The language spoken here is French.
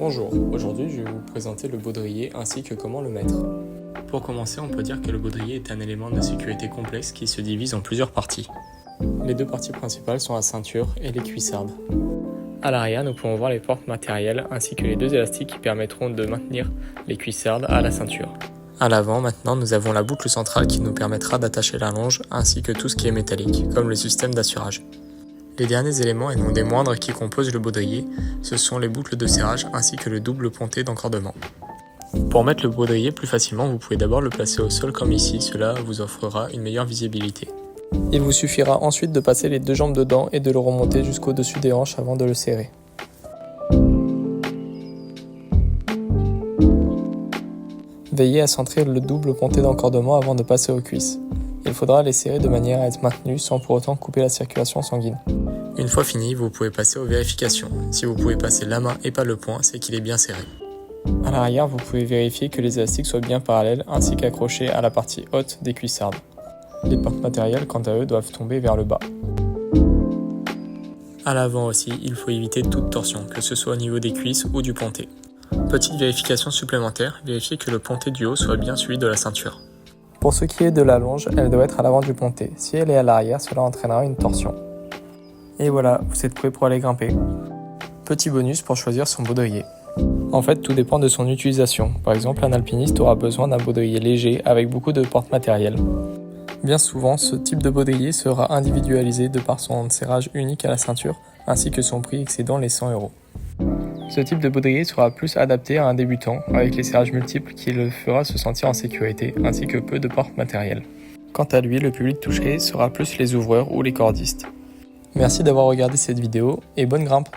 Bonjour, aujourd'hui je vais vous présenter le baudrier ainsi que comment le mettre. Pour commencer, on peut dire que le baudrier est un élément de sécurité complexe qui se divise en plusieurs parties. Les deux parties principales sont la ceinture et les cuissardes. À l'arrière, nous pouvons voir les portes matérielles ainsi que les deux élastiques qui permettront de maintenir les cuissardes à la ceinture. À l'avant, maintenant, nous avons la boucle centrale qui nous permettra d'attacher la longe ainsi que tout ce qui est métallique, comme le système d'assurage. Les derniers éléments, et non des moindres, qui composent le baudrier, ce sont les boucles de serrage ainsi que le double ponté d'encordement. Pour mettre le baudrier plus facilement, vous pouvez d'abord le placer au sol comme ici, cela vous offrira une meilleure visibilité. Il vous suffira ensuite de passer les deux jambes dedans et de le remonter jusqu'au-dessus des hanches avant de le serrer. Veillez à centrer le double ponté d'encordement avant de passer aux cuisses. Il faudra les serrer de manière à être maintenu sans pour autant couper la circulation sanguine. Une fois fini, vous pouvez passer aux vérifications. Si vous pouvez passer la main et pas le poing, c'est qu'il est bien serré. À l'arrière, vous pouvez vérifier que les élastiques soient bien parallèles ainsi qu'accrochés à la partie haute des cuissardes. Les portes matérielles, quant à eux, doivent tomber vers le bas. À l'avant aussi, il faut éviter toute torsion, que ce soit au niveau des cuisses ou du ponté. Petite vérification supplémentaire, vérifiez que le ponté du haut soit bien celui de la ceinture. Pour ce qui est de la longe, elle doit être à l'avant du ponté. Si elle est à l'arrière, cela entraînera une torsion. Et voilà, vous êtes prêt pour aller grimper. Petit bonus pour choisir son baudrier. En fait, tout dépend de son utilisation. Par exemple, un alpiniste aura besoin d'un baudrier léger avec beaucoup de portes matérielles. Bien souvent, ce type de baudrier sera individualisé de par son serrage unique à la ceinture, ainsi que son prix excédant les 100 €. Ce type de baudrier sera plus adapté à un débutant, avec les serrages multiples qui le fera se sentir en sécurité, ainsi que peu de portes matérielles. Quant à lui, le public touché sera plus les ouvreurs ou les cordistes. Merci d'avoir regardé cette vidéo et bonne grimpe!